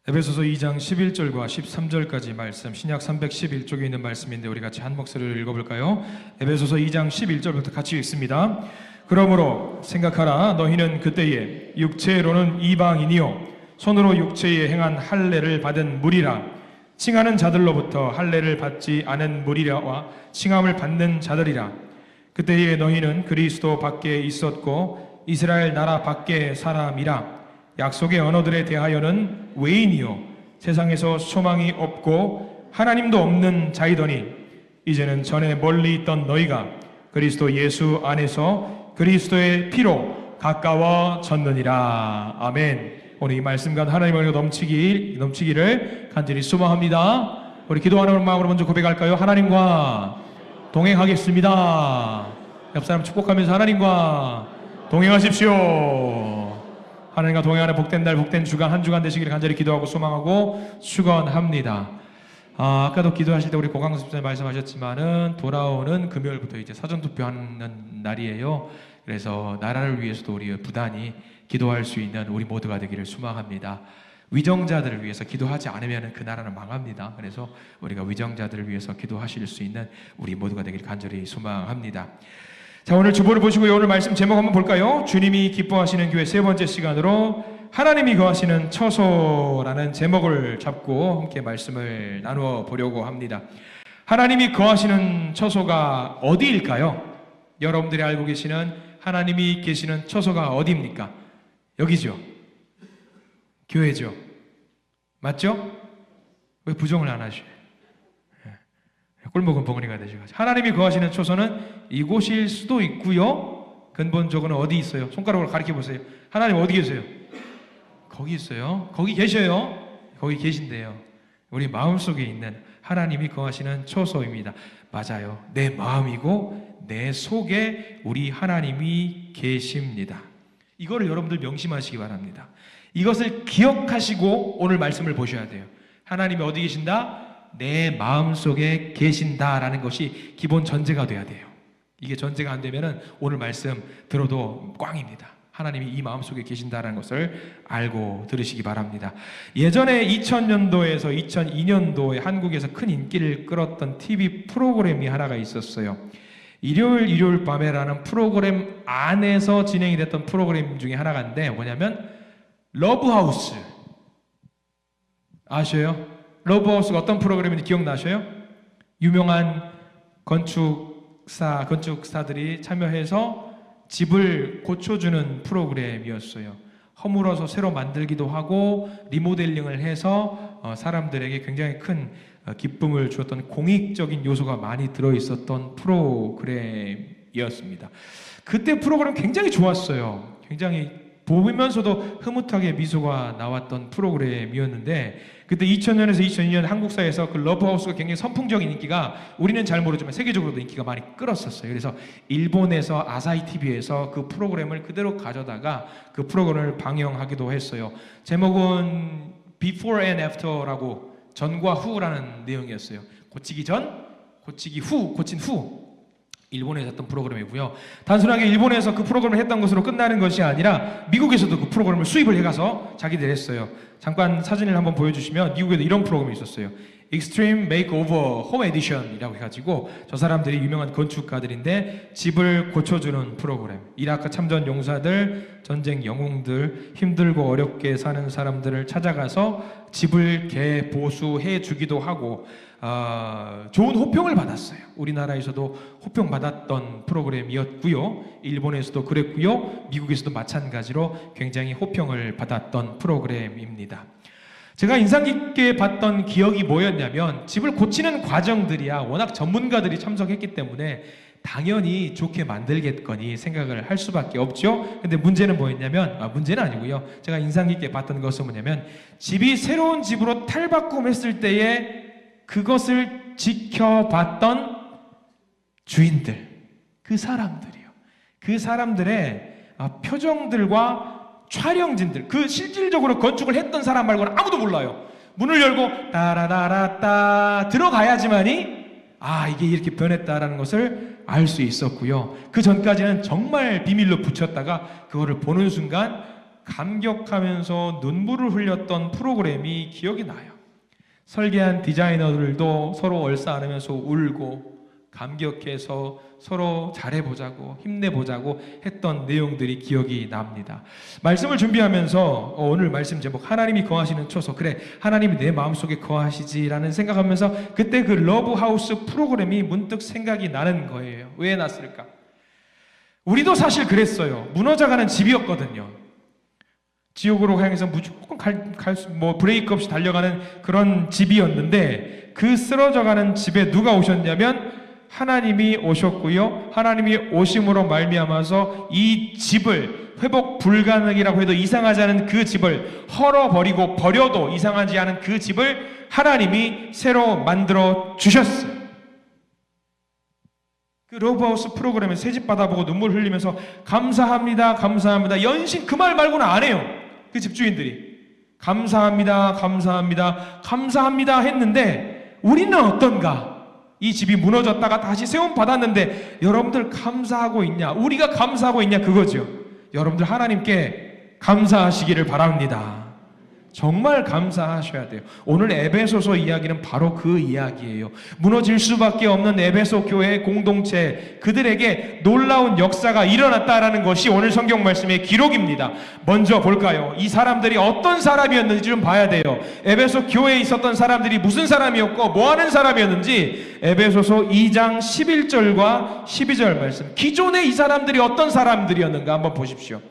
에베소서 2장 11절과 13절까지 말씀, 신약 311쪽에 있는 말씀인데 우리 같이 한 목소리를 읽어볼까요? 에베소서 2장 11절부터 같이 읽습니다. 그러므로 생각하라. 너희는 그때에 육체로는 이방인이요 손으로 육체에 행한 할례를 받은 무리라. 칭하는 자들로부터 할례를 받지 않은 무리라와 칭함을 받는 자들이라. 그때에 너희는 그리스도 밖에 있었고 이스라엘 나라 밖에 사람이라. 약속의 언어들에 대하여는 외인이요 세상에서 소망이 없고 하나님도 없는 자이더니 이제는 전에 멀리 있던 너희가 그리스도 예수 안에서 그리스도의 피로 가까워졌느니라. 아멘. 오늘 이 말씀과 하나님의 은혜가 넘치기를 간절히 소망합니다. 우리 기도하는 마음으로 먼저 고백할까요? 하나님과 동행하겠습니다. 옆 사람 축복하면서 하나님과 동행하십시오. 하나님과 동행하는 복된 날, 복된 주간, 한 주간 되시기를 간절히 기도하고 소망하고 축원합니다. 아까도 기도하실 때 우리 고강수 집사님 말씀하셨지만은 돌아오는 금요일부터 이제 사전투표하는 날이에요. 그래서 나라를 위해서도 우리 부단히 기도할 수 있는 우리 모두가 되기를 소망합니다. 위정자들을 위해서 기도하지 않으면 그 나라는 망합니다. 그래서 우리가 위정자들을 위해서 기도하실 수 있는 우리 모두가 되기를 간절히 소망합니다. 자, 오늘 주보를 보시고요. 오늘 말씀 제목 한번 볼까요? 주님이 기뻐하시는 교회 세 번째 시간으로 하나님이 거하시는 처소라는 제목을 잡고 함께 말씀을 나누어 보려고 합니다. 하나님이 거하시는 처소가 어디일까요? 여러분들이 알고 계시는 하나님이 계시는 처소가 어디입니까? 여기죠. 교회죠. 맞죠? 왜 부정을 안 하셔요? 꿀먹은 벙어리가 되셔가지고. 하나님이 거하시는 처소는 이곳일 수도 있고요. 근본적으로는 어디 있어요? 손가락으로 가리켜 보세요. 하나님 어디 계세요? 거기 있어요. 거기 계셔요. 거기 계신데요. 우리 마음속에 있는 하나님이 거하시는 처소입니다. 맞아요. 내 마음이고 내 속에 우리 하나님이 계십니다. 이거를 여러분들 명심하시기 바랍니다. 이것을 기억하시고 오늘 말씀을 보셔야 돼요. 하나님이 어디 계신다? 내 마음속에 계신다라는 것이 기본 전제가 돼야 돼요. 이게 전제가 안 되면은 오늘 말씀 들어도 꽝입니다. 하나님이 이 마음속에 계신다라는 것을 알고 들으시기 바랍니다. 예전에 2000년도에서 2002년도에 한국에서 큰 인기를 끌었던 TV 프로그램이 하나가 있었어요. 일요일 밤에라는 프로그램 안에서 진행이 됐던 프로그램 중에 하나가인데 뭐냐면 러브하우스 아셔요? 러브하우스가 어떤 프로그램인지 기억나셔요? 유명한 건축사들이 참여해서 집을 고쳐주는 프로그램이었어요. 허물어서 새로 만들기도 하고 리모델링을 해서 사람들에게 굉장히 큰 기쁨을 주었던 공익적인 요소가 많이 들어있었던 프로그램이었습니다. 그때 프로그램 굉장히 좋았어요. 굉장히 보면서도 흐뭇하게 미소가 나왔던 프로그램이었는데 그때 2000년에서 2002년 한국사회에서 그 러브하우스가 굉장히 선풍적인 인기가 우리는 잘 모르지만 세계적으로도 인기가 많이 끌었었어요. 그래서 일본에서 아사히 TV에서 그 프로그램을 그대로 가져다가 그 프로그램을 방영하기도 했어요. 제목은 Before and After라고 전과 후라는 내용이었어요. 고치기 전, 고치기 후, 고친 후. 일본에서 했던 프로그램이고요. 단순하게 일본에서 그 프로그램을 했던 것으로 끝나는 것이 아니라 미국에서도 그 프로그램을 수입을 해가서 자기들이 했어요. 잠깐 사진을 한번 보여주시면 미국에도 이런 프로그램이 있었어요. Extreme Makeover Home Edition이라고 해가지고 저 사람들이 유명한 건축가들인데 집을 고쳐주는 프로그램. 이라크 참전 용사들, 전쟁 영웅들, 힘들고 어렵게 사는 사람들을 찾아가서 집을 개보수해 주기도 하고 좋은 호평을 받았어요. 우리나라에서도 호평 받았던 프로그램이었고요. 일본에서도 그랬고요. 미국에서도 마찬가지로 굉장히 호평을 받았던 프로그램입니다. 제가 인상 깊게 봤던 기억이 뭐였냐면 집을 고치는 과정들이야 워낙 전문가들이 참석했기 때문에 당연히 좋게 만들겠거니 생각을 할 수밖에 없죠. 근데 문제는 뭐였냐면 문제는 아니고요. 제가 인상 깊게 봤던 것은 뭐냐면 집이 새로운 집으로 탈바꿈했을 때에 그것을 지켜봤던 주인들, 그 사람들이요. 그 사람들의 표정들과 촬영진들, 그 실질적으로 건축을 했던 사람 말고는 아무도 몰라요. 문을 열고 따라다라따 들어가야지만이 이게 이렇게 변했다라는 것을 알 수 있었고요. 그 전까지는 정말 비밀로 붙였다가 그거를 보는 순간 감격하면서 눈물을 흘렸던 프로그램이 기억이 나요. 설계한 디자이너들도 서로 얼싸안으면서 울고 감격해서 서로 잘해보자고 힘내보자고 했던 내용들이 기억이 납니다. 말씀을 준비하면서 오늘 말씀 제목 하나님이 거하시는 초소, 그래 하나님이 내 마음속에 거하시지라는 생각하면서 그때 그 러브하우스 프로그램이 문득 생각이 나는 거예요. 왜 났을까? 우리도 사실 그랬어요. 무너져가는 집이었거든요. 지옥으로 향해서 무조건 브레이크 없이 달려가는 그런 집이었는데 그 쓰러져가는 집에 누가 오셨냐면 하나님이 오셨고요. 하나님이 오심으로 말미암아서 이 집을 회복 불가능이라고 해도 이상하지 않은 그 집을 헐어버리고 버려도 이상하지 않은 그 집을 하나님이 새로 만들어 주셨어요. 그 러브하우스 프로그램에 새집 받아보고 눈물 흘리면서 감사합니다 감사합니다 연신 그 말 말고는 안 해요. 그 집주인들이 감사합니다 감사합니다 감사합니다 했는데 우리는 어떤가? 이 집이 무너졌다가 다시 세움받았는데 여러분들 감사하고 있냐? 우리가 감사하고 있냐? 그거죠. 여러분들 하나님께 감사하시기를 바랍니다. 정말 감사하셔야 돼요. 오늘 에베소서 이야기는 바로 그 이야기예요. 무너질 수밖에 없는 에베소 교회의 공동체, 그들에게 놀라운 역사가 일어났다라는 것이 오늘 성경 말씀의 기록입니다. 먼저 볼까요? 이 사람들이 어떤 사람이었는지 좀 봐야 돼요. 에베소 교회에 있었던 사람들이 무슨 사람이었고 뭐 하는 사람이었는지 에베소서 2장 11절과 12절 말씀, 기존에 이 사람들이 어떤 사람들이었는가 한번 보십시오.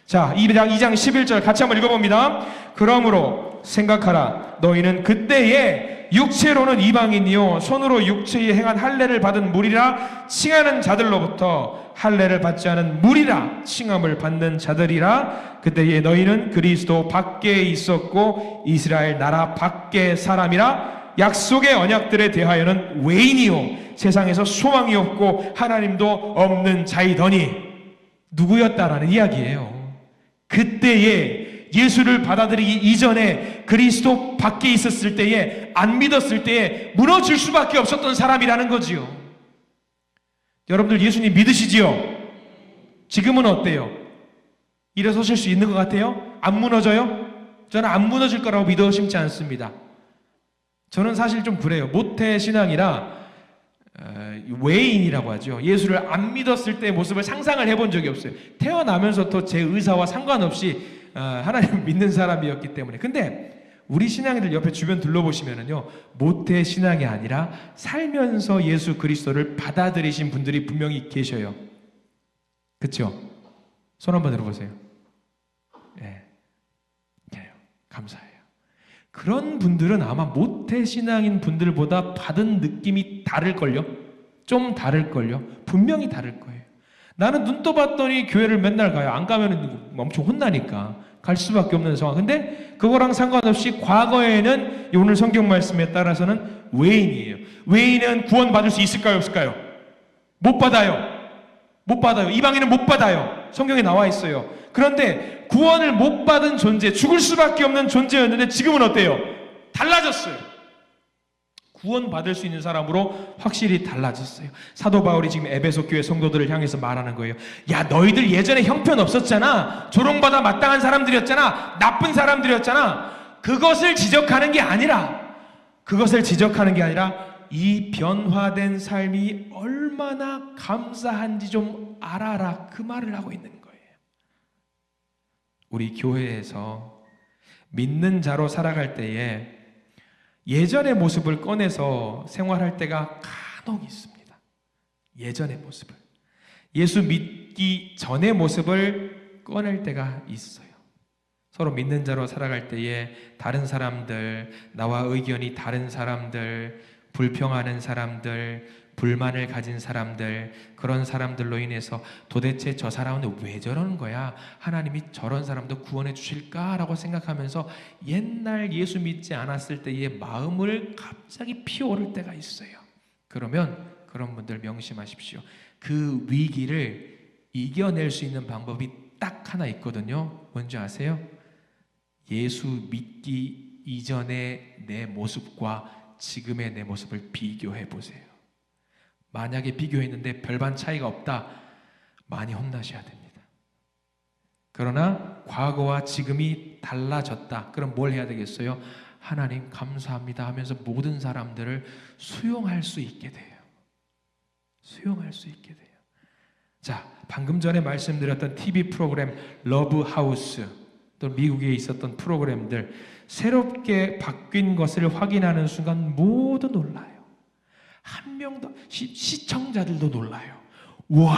자, 2장 11절 같이 한번 읽어봅니다. 그러므로 생각하라. 너희는 그때에 육체로는 이방인이요 손으로 육체에 행한 할례를 받은 무리라 칭하는 자들로부터 할례를 받지 않은 무리라 칭함을 받는 자들이라. 그때에 너희는 그리스도 밖에 있었고 이스라엘 나라 밖의 사람이라. 약속의 언약들에 대하여는 외인이요 세상에서 소망이 없고 하나님도 없는 자이더니. 누구였다라는 이야기예요. 그때에 예수를 받아들이기 이전에 그리스도 밖에 있었을 때에 안 믿었을 때에 무너질 수밖에 없었던 사람이라는 거지요. 여러분들 예수님 믿으시지요? 지금은 어때요? 일어서실 수 있는 것 같아요? 안 무너져요? 저는 안 무너질 거라고 믿어 심지 않습니다. 저는 사실 좀 그래요. 모태신앙이라 외인이라고 하죠. 예수를 안 믿었을 때의 모습을 상상을 해본 적이 없어요. 태어나면서부터 제 의사와 상관없이 하나님을 믿는 사람이었기 때문에. 근데 우리 신앙인들 옆에 주변 둘러보시면은요, 모태 신앙이 아니라 살면서 예수 그리스도를 받아들이신 분들이 분명히 계셔요. 그렇죠? 손 한번 들어보세요. 네. 감사해요. 그런 분들은 아마 모태 신앙인 분들보다 받은 느낌이 다를걸요? 좀 다를걸요? 분명히 다를 거예요. 나는 눈 떠봤더니 교회를 맨날 가요. 안 가면 엄청 혼나니까 갈 수밖에 없는 상황. 근데 그거랑 상관없이 과거에는 오늘 성경 말씀에 따라서는 외인이에요. 외인은 구원받을 수 있을까요? 없을까요? 못 받아요. 못 받아요. 이방인은 못 받아요. 성경에 나와 있어요. 그런데 구원을 못 받은 존재, 죽을 수밖에 없는 존재였는데 지금은 어때요? 달라졌어요. 구원받을 수 있는 사람으로 확실히 달라졌어요. 사도 바울이 지금 에베소 교회 성도들을 향해서 말하는 거예요. 야, 너희들 예전에 형편 없었잖아. 조롱받아 마땅한 사람들이었잖아. 나쁜 사람들이었잖아. 그것을 지적하는 게 아니라 이 변화된 삶이 얼마나 감사한지 좀 알아라. 그 말을 하고 있는 거예요. 우리 교회에서 믿는 자로 살아갈 때에 예전의 모습을 꺼내서 생활할 때가 간혹 있습니다. 예전의 모습을. 예수 믿기 전의 모습을 꺼낼 때가 있어요. 서로 믿는 자로 살아갈 때에 다른 사람들, 나와 의견이 다른 사람들, 불평하는 사람들, 불만을 가진 사람들, 그런 사람들로 인해서 도대체 저 사람은 왜 저러는 거야? 하나님이 저런 사람도 구원해 주실까라고 생각하면서 옛날 예수 믿지 않았을 때의 마음을 갑자기 피어오를 때가 있어요. 그러면 그런 분들 명심하십시오. 그 위기를 이겨낼 수 있는 방법이 딱 하나 있거든요. 뭔지 아세요? 예수 믿기 이전의 내 모습과 지금의 내 모습을 비교해 보세요. 만약에 비교했는데 별반 차이가 없다, 많이 혼나셔야 됩니다. 그러나 과거와 지금이 달라졌다. 그럼 뭘 해야 되겠어요? 하나님 감사합니다 하면서 모든 사람들을 수용할 수 있게 돼요. 수용할 수 있게 돼요. 자, 방금 전에 말씀드렸던 TV 프로그램 러브 하우스, 또 미국에 있었던 프로그램들, 새롭게 바뀐 것을 확인하는 순간 모두 놀라요. 한 명도, 시청자들도 놀라요. 와,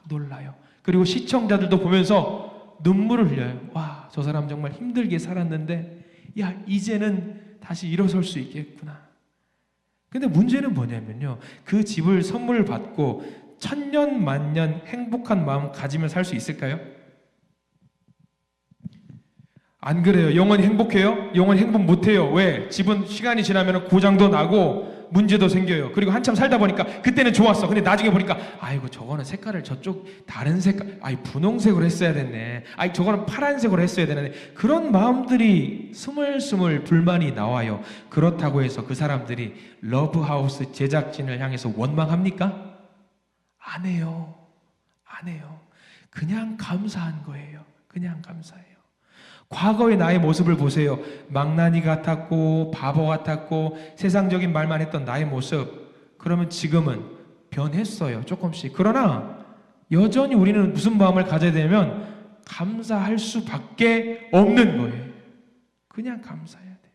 놀라요. 그리고 시청자들도 보면서 눈물을 흘려요. 와, 저 사람 정말 힘들게 살았는데 야, 이제는 다시 일어설 수 있겠구나. 근데 문제는 뭐냐면요, 그 집을 선물 받고 천년 만년 행복한 마음 가지면 살 수 있을까요? 안 그래요. 영원히 행복해요? 영원히 행복 못해요. 왜? 집은 시간이 지나면 고장도 나고 문제도 생겨요. 그리고 한참 살다 보니까 그때는 좋았어. 근데 나중에 보니까 아이고 저거는 색깔을 저쪽 다른 색깔, 아이 분홍색으로 했어야 됐네. 아이 저거는 파란색으로 했어야 되는데, 그런 마음들이 스물스물 불만이 나와요. 그렇다고 해서 그 사람들이 러브하우스 제작진을 향해서 원망합니까? 안 해요. 안 해요. 그냥 감사한 거예요. 그냥 감사해요. 과거의 나의 모습을 보세요. 망나니 같았고 바보 같았고 세상적인 말만 했던 나의 모습, 그러면 지금은 변했어요. 조금씩. 그러나 여전히 우리는 무슨 마음을 가져야 되냐면 감사할 수밖에 없는 거예요. 그냥 감사해야 돼요.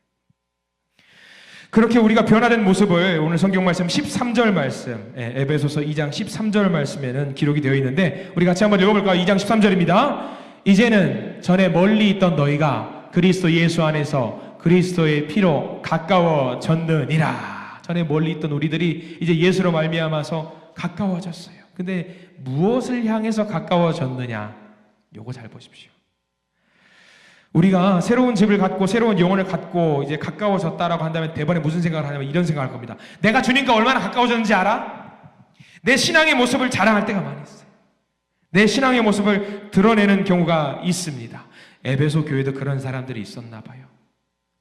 그렇게 우리가 변화된 모습을 오늘 성경 말씀 13절 말씀, 에베소서 2장 13절 말씀에는 기록이 되어 있는데 우리 같이 한번 읽어볼까요? 2장 13절입니다. 이제는 전에 멀리 있던 너희가 그리스도 예수 안에서 그리스도의 피로 가까워졌느니라. 전에 멀리 있던 우리들이 이제 예수로 말미암아서 가까워졌어요. 근데 무엇을 향해서 가까워졌느냐? 요거 잘 보십시오. 우리가 새로운 집을 갖고 새로운 영혼을 갖고 이제 가까워졌다라고 한다면 대번에 무슨 생각을 하냐면 이런 생각을 할 겁니다. 내가 주님과 얼마나 가까워졌는지 알아? 내 신앙의 모습을 자랑할 때가 많이 있어요. 내 신앙의 모습을 드러내는 경우가 있습니다. 에베소 교회도 그런 사람들이 있었나 봐요.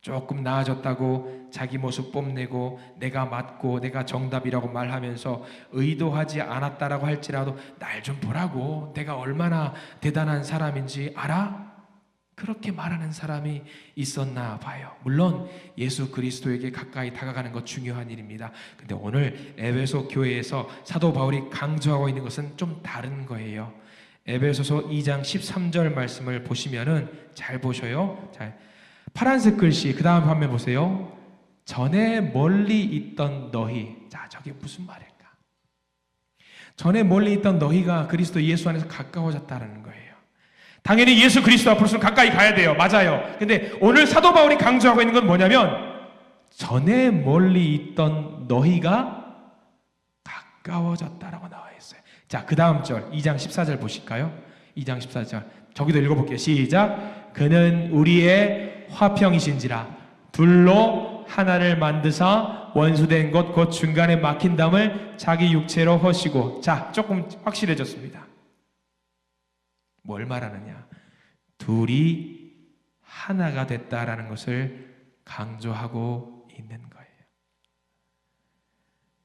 조금 나아졌다고 자기 모습 뽐내고 내가 맞고 내가 정답이라고 말하면서 의도하지 않았다라고 할지라도 날 좀 보라고, 내가 얼마나 대단한 사람인지 알아? 그렇게 말하는 사람이 있었나 봐요. 물론 예수 그리스도에게 가까이 다가가는 것 중요한 일입니다. 근데 오늘 에베소 교회에서 사도 바울이 강조하고 있는 것은 좀 다른 거예요. 에베소서 2장 13절 말씀을 보시면은 잘 보셔요. 자, 파란색 글씨 그 다음 화면 보세요. 전에 멀리 있던 너희. 자, 저게 무슨 말일까? 전에 멀리 있던 너희가 그리스도 예수 안에서 가까워졌다는 거예요. 당연히 예수 그리스도 앞으로는 가까이 가야 돼요. 맞아요. 근데 오늘 사도 바울이 강조하고 있는 건 뭐냐면 전에 멀리 있던 너희가 가까워졌다라고 나와 있어요. 자, 그 다음 절 2장 14절 보실까요? 2장 14절 저기도 읽어볼게요. 시작. 그는 우리의 화평이신지라 둘로 하나를 만드사 원수된 것 곧 중간에 막힌 담을 자기 육체로 허시고. 자, 조금 확실해졌습니다. 뭘 말하느냐? 둘이 하나가 됐다라는 것을 강조하고 있는 거예요.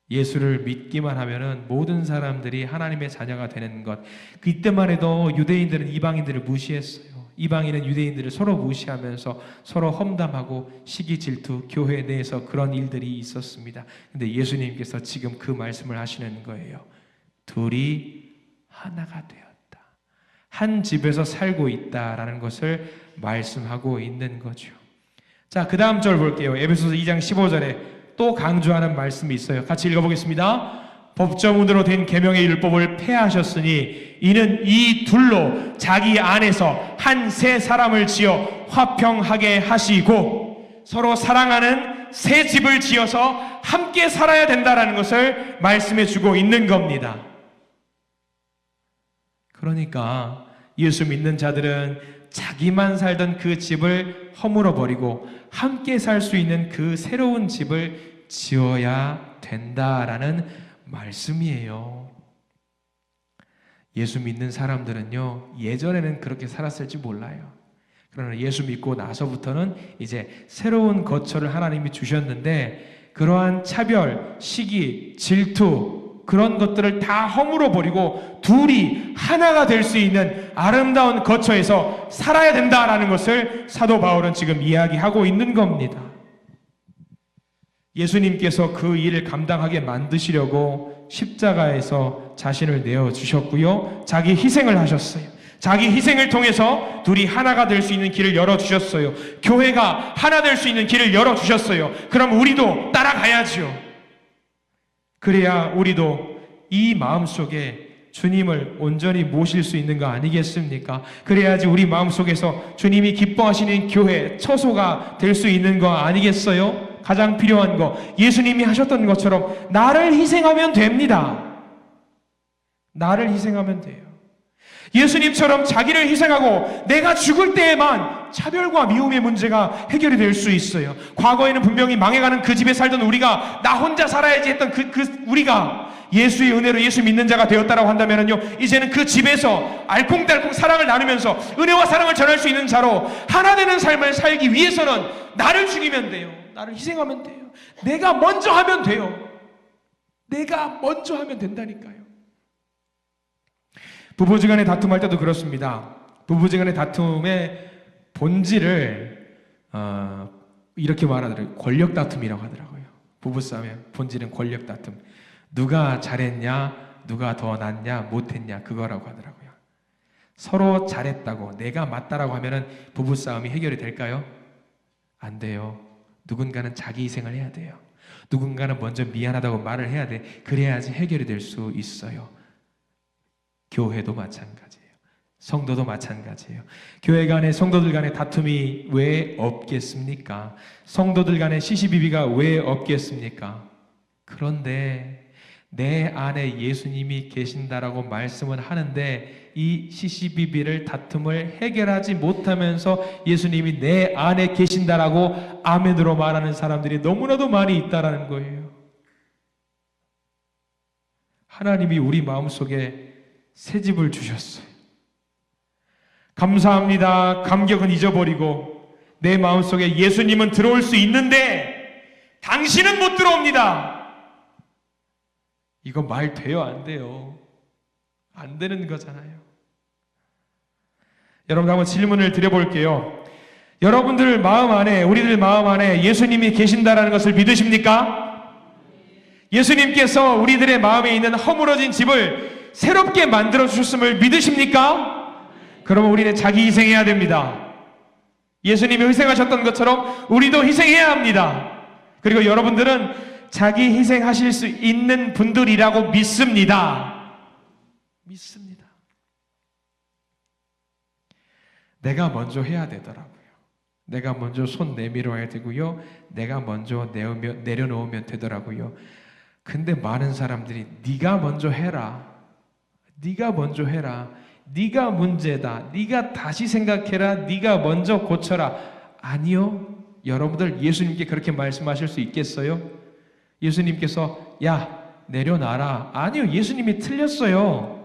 예수를 믿기만 하면은 모든 사람들이 하나님의 자녀가 되는 것. 그때만 해도 유대인들은 이방인들을 무시했어요. 이방인은 유대인들을 서로 무시하면서 서로 험담하고 시기 질투, 교회 내에서 그런 일들이 있었습니다. 근데 예수님께서 지금 그 말씀을 하시는 거예요. 둘이 하나가 되었다. 한 집에서 살고 있다라는 것을 말씀하고 있는 거죠. 자, 그 다음 절 볼게요. 에베소서 2장 15절에 또 강조하는 말씀이 있어요. 같이 읽어보겠습니다. 법조문으로 된 계명의 율법을 폐하셨으니 이는 이 둘로 자기 안에서 한 새 사람을 지어 화평하게 하시고 서로 사랑하는 새 집을 지어서 함께 살아야 된다라는 것을 말씀해 주고 있는 겁니다. 그러니까 예수 믿는 자들은 자기만 살던 그 집을 허물어 버리고 함께 살 수 있는 그 새로운 집을 지어야 된다라는 말씀이에요. 예수 믿는 사람들은요, 예전에는 그렇게 살았을지 몰라요. 그러나 예수 믿고 나서부터는 이제 새로운 거처를 하나님이 주셨는데 그러한 차별, 시기, 질투, 그런 것들을 다 허물어 버리고 둘이 하나가 될 수 있는 아름다운 거처에서 살아야 된다라는 것을 사도 바울은 지금 이야기하고 있는 겁니다. 예수님께서 그 일을 감당하게 만드시려고 십자가에서 자신을 내어주셨고요. 자기 희생을 하셨어요. 자기 희생을 통해서 둘이 하나가 될 수 있는 길을 열어주셨어요. 교회가 하나 될 수 있는 길을 열어주셨어요. 그럼 우리도 따라가야죠. 그래야 우리도 이 마음속에 주님을 온전히 모실 수 있는 거 아니겠습니까? 그래야지 우리 마음속에서 주님이 기뻐하시는 교회, 처소가 될 수 있는 거 아니겠어요? 가장 필요한 거, 예수님이 하셨던 것처럼 나를 희생하면 됩니다. 나를 희생하면 돼요. 예수님처럼 자기를 희생하고 내가 죽을 때에만 차별과 미움의 문제가 해결이 될 수 있어요. 과거에는 분명히 망해가는 그 집에 살던 우리가 나 혼자 살아야지 했던 우리가 예수의 은혜로 예수 믿는 자가 되었다라고 한다면요, 이제는 그 집에서 알콩달콩 사랑을 나누면서 은혜와 사랑을 전할 수 있는 자로 하나 되는 삶을 살기 위해서는 나를 죽이면 돼요. 나를 희생하면 돼요. 내가 먼저 하면 돼요. 내가 먼저 하면 된다니까요. 부부지간의 다툼할 때도 그렇습니다. 부부지간의 다툼의 본질을 이렇게 말하더라고요. 권력 다툼이라고 하더라고요. 부부싸움의 본질은 권력 다툼. 누가 잘했냐, 누가 더 낫냐, 못했냐, 그거라고 하더라고요. 서로 잘했다고 내가 맞다라고 하면은 부부싸움이 해결이 될까요? 안 돼요. 누군가는 자기 희생을 해야 돼요. 누군가는 먼저 미안하다고 말을 해야 돼. 그래야지 해결이 될 수 있어요. 교회도 마찬가지예요. 성도도 마찬가지예요. 교회 간의 성도들 간의 다툼이 왜 없겠습니까? 성도들 간의 시시비비가 왜 없겠습니까? 그런데 내 안에 예수님이 계신다라고 말씀은 하는데 이 시시비비를 다툼을 해결하지 못하면서 예수님이 내 안에 계신다라고 아멘으로 말하는 사람들이 너무나도 많이 있다라는 거예요. 하나님이 우리 마음속에 새 집을 주셨어요. 감사합니다. 감격은 잊어버리고 내 마음속에 예수님은 들어올 수 있는데 당신은 못 들어옵니다. 이거 말 돼요? 안 돼요? 안 되는 거잖아요. 여러분, 한번 질문을 드려볼게요. 여러분들 마음 안에, 우리들 마음 안에 예수님이 계신다라는 것을 믿으십니까? 예수님께서 우리들의 마음에 있는 허물어진 집을 새롭게 만들어 주셨음을 믿으십니까? 그러면 우리는 자기 희생해야 됩니다. 예수님이 희생하셨던 것처럼 우리도 희생해야 합니다. 그리고 여러분들은 자기 희생하실 수 있는 분들이라고 믿습니다. 믿습니다. 내가 먼저 해야 되더라고요. 내가 먼저 손 내밀어야 되고요. 내가 먼저 내려놓으면 되더라고요. 근데 많은 사람들이 네가 먼저 해라. 네가 먼저 해라. 네가 문제다. 네가 다시 생각해라. 네가 먼저 고쳐라. 아니요. 여러분들 예수님께 그렇게 말씀하실 수 있겠어요? 예수님께서 야 내려놔라. 아니요. 예수님이 틀렸어요.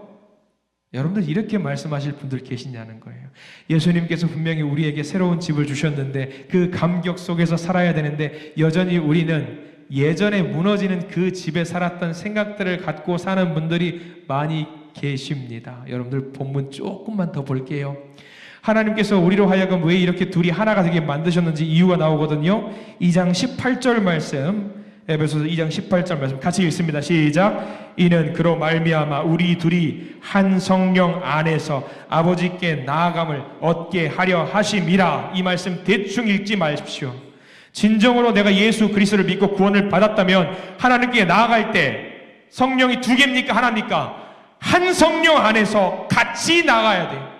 여러분들 이렇게 말씀하실 분들 계시냐는 거예요. 예수님께서 분명히 우리에게 새로운 집을 주셨는데 그 감격 속에서 살아야 되는데 여전히 우리는 예전에 무너지는 그 집에 살았던 생각들을 갖고 사는 분들이 많이 계십니다. 여러분들 본문 조금만 더 볼게요. 하나님께서 우리로 하여금 왜 이렇게 둘이 하나가 되게 만드셨는지 이유가 나오거든요. 2장 18절 말씀, 에베소서 2장 18절 말씀 같이 읽습니다. 시작. 이는 그로 말미암아 우리 둘이 한 성령 안에서 아버지께 나아감을 얻게 하려 하심이라. 이 말씀 대충 읽지 마십시오. 진정으로 내가 예수 그리스도를 믿고 구원을 받았다면 하나님께 나아갈 때 성령이 두 개입니까? 하나입니까? 한 성령 안에서 같이 나가야 돼요.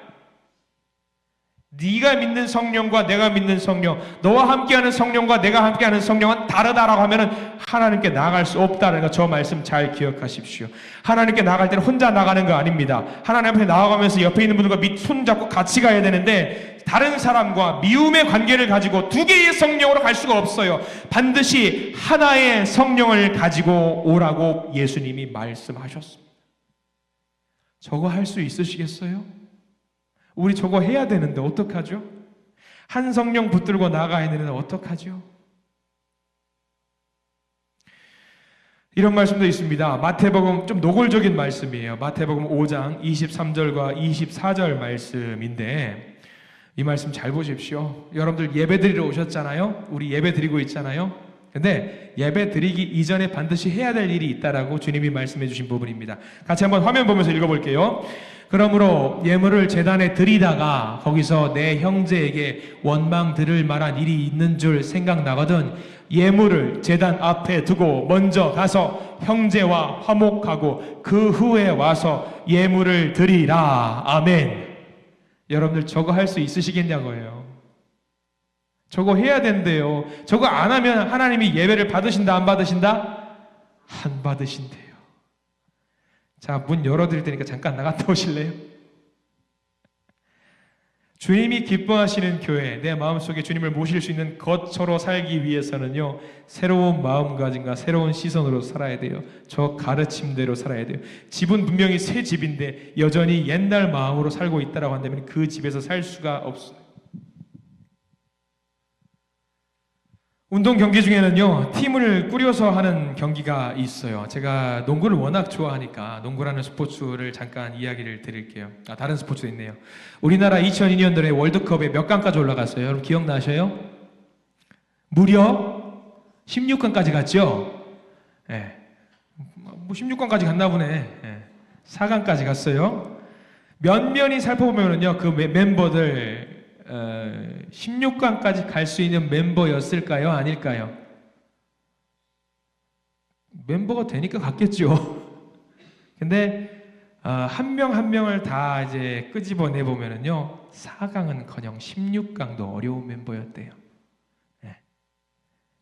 네가 믿는 성령과 내가 믿는 성령, 너와 함께하는 성령과 내가 함께하는 성령은 다르다라고 하면은 하나님께 나아갈 수 없다는 거, 저 말씀 잘 기억하십시오. 하나님께 나아갈 때는 혼자 나가는 거 아닙니다. 하나님 앞에 나아가면서 옆에 있는 분들과 손잡고 같이 가야 되는데 다른 사람과 미움의 관계를 가지고 두 개의 성령으로 갈 수가 없어요. 반드시 하나의 성령을 가지고 오라고 예수님이 말씀하셨습니다. 저거 할 수 있으시겠어요? 우리 저거 해야 되는데 어떡하죠? 한 성령 붙들고 나가야 되는데 어떡하죠? 이런 말씀도 있습니다. 마태복음 좀 노골적인 말씀이에요. 마태복음 5장 23절과 24절 말씀인데 이 말씀 잘 보십시오. 여러분들 예배 드리러 오셨잖아요. 우리 예배 드리고 있잖아요. 근데 예배 드리기 이전에 반드시 해야 될 일이 있다라고 주님이 말씀해 주신 부분입니다. 같이 한번 화면 보면서 읽어볼게요. 그러므로 예물을 제단에 드리다가 거기서 내 형제에게 원망 들을 만한 일이 있는 줄 생각나거든 예물을 제단 앞에 두고 먼저 가서 형제와 화목하고 그 후에 와서 예물을 드리라. 아멘. 여러분들 저거 할 수 있으시겠냐고요. 저거 해야 된대요. 저거 안 하면 하나님이 예배를 받으신다 안 받으신다? 안 받으신대요. 자, 문 열어드릴 테니까 잠깐 나갔다 오실래요? 주님이 기뻐하시는 교회, 내 마음속에 주님을 모실 수 있는 것처로 살기 위해서는요, 새로운 마음가짐과 새로운 시선으로 살아야 돼요. 저 가르침대로 살아야 돼요. 집은 분명히 새 집인데 여전히 옛날 마음으로 살고 있다고 한다면 그 집에서 살 수가 없어요. 운동 경기 중에는요, 팀을 꾸려서 하는 경기가 있어요. 제가 농구를 워낙 좋아하니까 농구라는 스포츠를 잠깐 이야기를 드릴게요. 다른 스포츠도 있네요. 우리나라 2002년도에 월드컵에 몇 강까지 올라갔어요? 여러분 기억나셔요? 무려 16강까지 갔죠? 예. 뭐 16강까지 갔나 보네. 예. 4강까지 갔어요. 면면이 살펴보면요, 그 멤버들 16강까지 갈 수 있는 멤버였을까요? 아닐까요? 멤버가 되니까 갔겠죠. 근데 한 명 한 명을 다 이제 끄집어내 보면은요, 4강은커녕 16강도 어려운 멤버였대요. 네.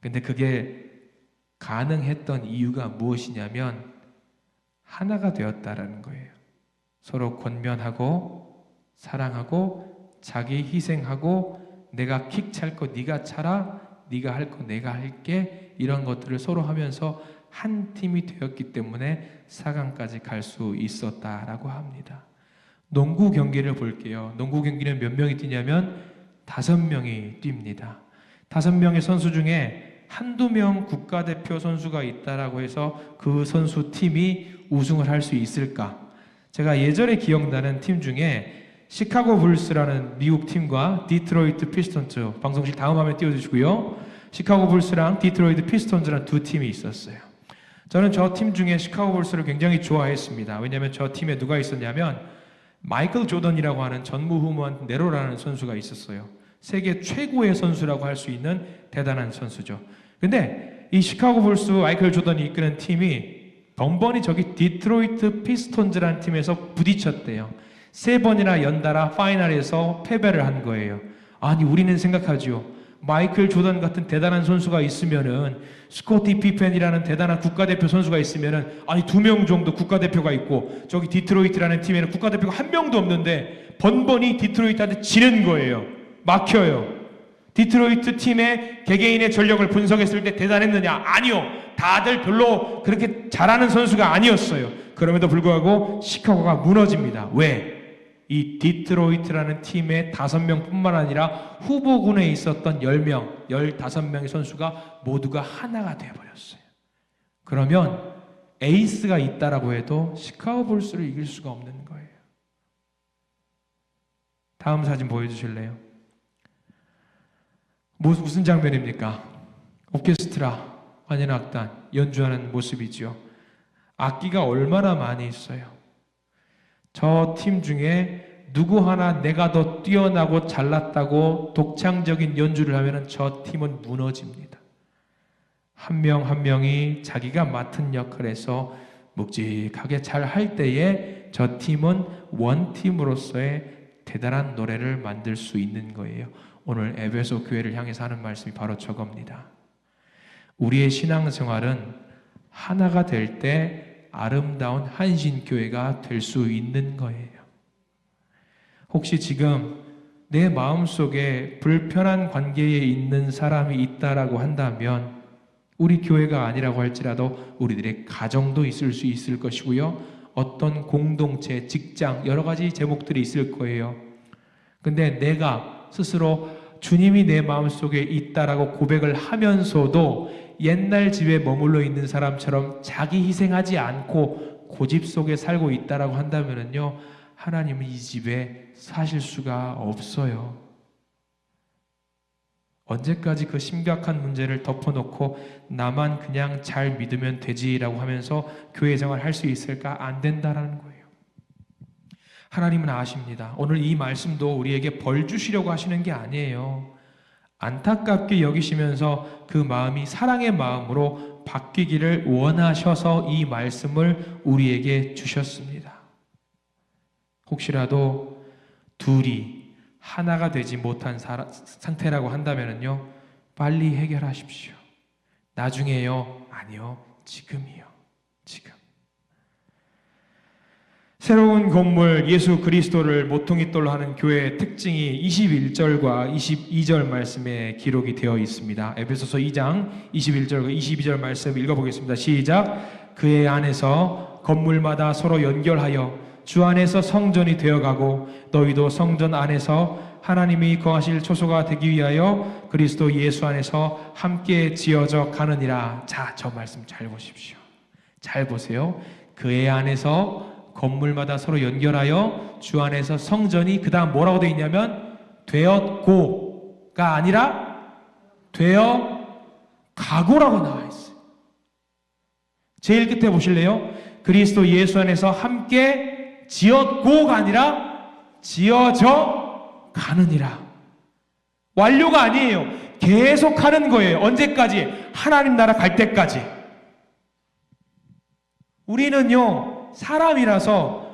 근데 그게 가능했던 이유가 무엇이냐면 하나가 되었다라는 거예요. 서로 권면하고 사랑하고 자기 희생하고 내가 킥 찰 거 네가 차라, 네가 할 거 내가 할게, 이런 것들을 서로 하면서 한 팀이 되었기 때문에 4강까지 갈 수 있었다라고 합니다. 농구 경기를 볼게요. 농구 경기는 몇 명이 뛰냐면 5명이 뜁니다. 5명의 선수 중에 한두 명 국가대표 선수가 있다라고 해서 그 선수 팀이 우승을 할 수 있을까? 제가 예전에 기억나는 팀 중에 시카고 불스라는 미국 팀과 디트로이트 피스톤즈, 방송실 다음 화면 띄워주시고요. 시카고 불스랑 디트로이트 피스톤즈라는 두 팀이 있었어요. 저는 저 팀 중에 시카고 불스를 굉장히 좋아했습니다. 왜냐하면 저 팀에 누가 있었냐면 마이클 조던이라고 하는 전무후무한 네로라는 선수가 있었어요. 세계 최고의 선수라고 할 수 있는 대단한 선수죠. 근데 이 시카고 불스 마이클 조던이 이끄는 팀이 번번이 저기 디트로이트 피스톤즈라는 팀에서 부딪혔대요. 3번이나 연달아 파이널에서 패배를 한 거예요. 아니, 우리는 생각하죠. 마이클 조던 같은 대단한 선수가 있으면은, 스코티 피펜이라는 대단한 국가대표 선수가 있으면은, 아니 2명 정도 국가대표가 있고 저기 디트로이트라는 팀에는 국가대표가 1명도 없는데 번번이 디트로이트한테 지는 거예요. 막혀요. 디트로이트 팀의 개개인의 전력을 분석했을 때 대단했느냐? 아니요. 다들 별로 그렇게 잘하는 선수가 아니었어요. 그럼에도 불구하고 시카고가 무너집니다. 왜? 이 디트로이트라는 팀의 5명 뿐만 아니라 후보군에 있었던 10명, 15명의 선수가 모두가 하나가 되어버렸어요. 그러면 에이스가 있다라고 해도 시카고 불스를 이길 수가 없는 거예요. 다음 사진 보여주실래요? 무슨 장면입니까? 오케스트라, 환연악단 연주하는 모습이죠. 악기가 얼마나 많이 있어요. 저 팀 중에 누구 하나 내가 더 뛰어나고 잘났다고 독창적인 연주를 하면 저 팀은 무너집니다. 한 명 한 명이 자기가 맡은 역할에서 묵직하게 잘 할 때에 저 팀은 원팀으로서의 대단한 노래를 만들 수 있는 거예요. 오늘 에베소 교회를 향해서 하는 말씀이 바로 저겁니다. 우리의 신앙생활은 하나가 될 때 아름다운 한신교회가 될 수 있는 거예요. 혹시 지금 내 마음속에 불편한 관계에 있는 사람이 있다라고 한다면 우리 교회가 아니라고 할지라도 우리들의 가정도 있을 수 있을 것이고요. 어떤 공동체, 직장, 여러 가지 제목들이 있을 거예요. 근데 내가 스스로 주님이 내 마음속에 있다라고 고백을 하면서도 옛날 집에 머물러 있는 사람처럼 자기 희생하지 않고 고집 속에 살고 있다라고 한다면요, 하나님은 이 집에 사실 수가 없어요. 언제까지 그 심각한 문제를 덮어놓고 나만 그냥 잘 믿으면 되지라고 하면서 교회 생활 할 수 있을까? 안 된다라는 거예요. 하나님은 아십니다. 오늘 이 말씀도 우리에게 벌 주시려고 하시는 게 아니에요. 안타깝게 여기시면서 그 마음이 사랑의 마음으로 바뀌기를 원하셔서 이 말씀을 우리에게 주셨습니다. 혹시라도 둘이 하나가 되지 못한 상태라고 한다면요, 빨리 해결하십시오. 나중에요? 아니요, 지금이요. 지금. 새로운 건물 예수 그리스도를 모퉁이돌로 하는 교회의 특징이 21절과 22절 말씀에 기록이 되어 있습니다. 에베소서 2장 21절과 22절 말씀 읽어보겠습니다. 시작. 그의 안에서 건물마다 서로 연결하여 주 안에서 성전이 되어가고 너희도 성전 안에서 하나님이 거하실 초소가 되기 위하여 그리스도 예수 안에서 함께 지어져 가느니라. 자, 저 말씀 잘 보십시오. 잘 보세요. 그의 안에서 건물마다 서로 연결하여 주 안에서 성전이, 그 다음 뭐라고 되어 있냐면 되었고가 아니라 되어가고라고 나와 있어요. 제일 끝에 보실래요? 그리스도 예수 안에서 함께 지었고가 아니라 지어져 가느니라. 완료가 아니에요. 계속 하는 거예요. 언제까지? 하나님 나라 갈 때까지. 우리는요, 사람이라서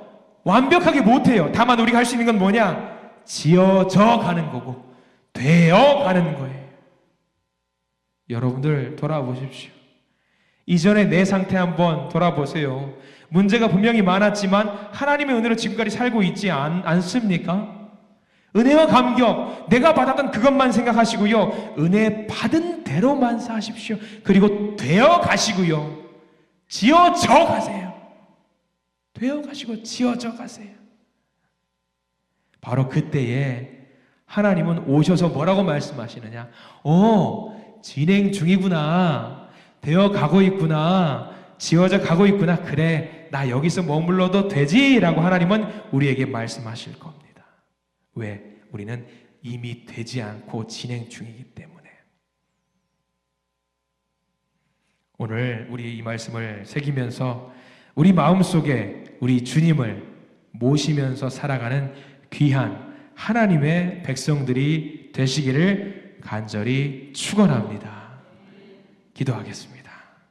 완벽하게 못해요. 다만 우리가 할 수 있는 건 뭐냐? 지어져 가는 거고 되어 가는 거예요. 여러분들 돌아보십시오. 이전에 내 상태 한번 돌아보세요. 문제가 분명히 많았지만 하나님의 은혜로 지금까지 살고 있지 않습니까? 은혜와 감격, 내가 받았던 그것만 생각하시고요, 은혜 받은 대로만 사십시오. 그리고 되어 가시고요, 지어져 가세요. 되어 가시고 지어져 가세요. 바로 그때에 하나님은 오셔서 뭐라고 말씀하시느냐? 진행 중이구나. 되어 가고 있구나. 지어져 가고 있구나. 그래, 나 여기서 머물러도 되지라고 하나님은 우리에게 말씀하실 겁니다. 왜? 우리는 이미 되지 않고 진행 중이기 때문에. 오늘 우리 이 말씀을 새기면서 우리 마음속에 우리 주님을 모시면서 살아가는 귀한 하나님의 백성들이 되시기를 간절히 축원합니다. 기도하겠습니다.